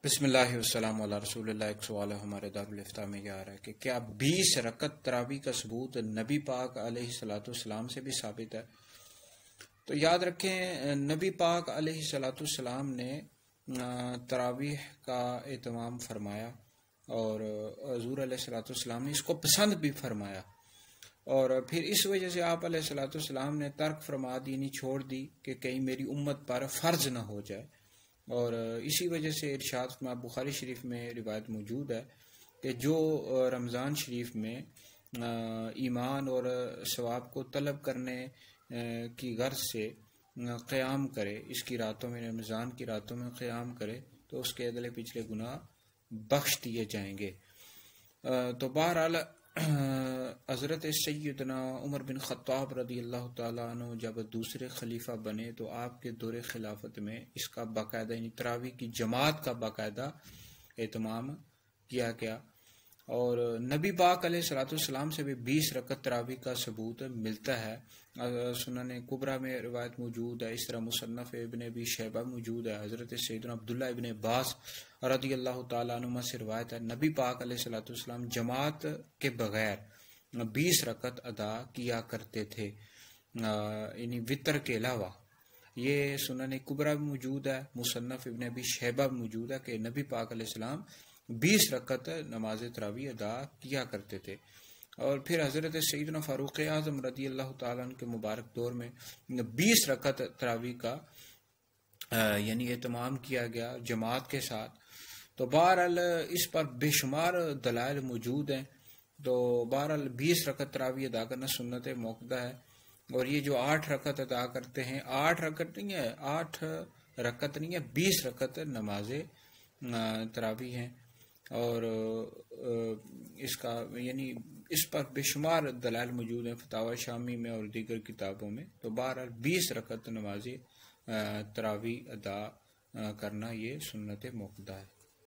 بسم اللہ والسلام علی رسول اللہ۔ ایک سوال ہے ہمارے دارالفتاء میں یہ آ رہا ہے کہ کیا 20 رکعت تراویح کا ثبوت نبی پاک علیہ الصلوۃ والسلام سے بھی ثابت ہے؟ تو یاد رکھیں، نبی پاک علیہ الصلوۃ والسلام نے تراویح کا اہتمام فرمایا اور حضور علیہ الصلوۃ والسلام نے اس کو پسند بھی فرمایا، اور پھر اس وجہ سے آپ علیہ الصلوۃ والسلام نے ترک فرما دی، یعنی چھوڑ دی کہ کہیں میری امت پر فرض نہ ہو جائے۔ اور اسی وجہ سے ارشاد فرما، بخاری شریف میں روایت موجود ہے کہ جو رمضان شریف میں ایمان اور ثواب کو طلب کرنے کی غرض سے قیام کرے، اس کی راتوں میں، رمضان کی راتوں میں قیام کرے، تو اس کے اگلے پچھلے گناہ بخش دیے جائیں گے۔ تو بہرحال حضرت سیدنا عمر بن خطاب رضی اللہ تعالیٰ عنہ جب دوسرے خلیفہ بنے تو آپ کے دور خلافت میں اس کا باقاعدہ، یعنی تراویح کی جماعت کا باقاعدہ اہتمام کیا گیا، اور نبی پاک علیہ الصلوۃ والسلام سے بھی 20 رکعت تراویح کا ثبوت ملتا ہے۔ سنن کبریٰ میں روایت موجود ہے، اس طرح مصنف ابن ابی شیبہ موجود ہے۔ حضرت سیدنا عبداللہ ابن عباس رضی اللہ تعالیٰ عنہ سے روایت ہے، نبی پاک علیہ الصلوۃ والسلام جماعت کے بغیر 20 رکعت ادا کیا کرتے تھے، یعنی وطر کے علاوہ۔ یہ سنن کبریٰ میں موجود ہے، مصنف ابن ابی شیبہ موجود ہے کہ نبی پاک علیہ السلام 20 رکعت نماز تراویح ادا کیا کرتے تھے۔ اور پھر حضرت سیدنا فاروق اعظم رضی اللہ تعالیٰ عنہ کے مبارک دور میں 20 رکعت تراویح کا یعنی اہتمام کیا گیا جماعت کے ساتھ۔ تو بہرحال اس پر بے شمار دلائل موجود ہیں۔ تو بہرحال 20 رکعت تراویح ادا کرنا سنت موقدہ ہے، اور یہ جو 8 رکعت ادا کرتے ہیں، 8 رکعت نہیں ہے، 8 رکعت نہیں ہے، 20 رکعت نماز تراویح ہیں، اور اس کا یعنی اس پر بے شمار دلائل موجود ہیں فتاوی شامی میں اور دیگر کتابوں میں۔ تو بہرحال 20 رکعت نماز تراویح ادا کرنا یہ سنت موقدہ ہے۔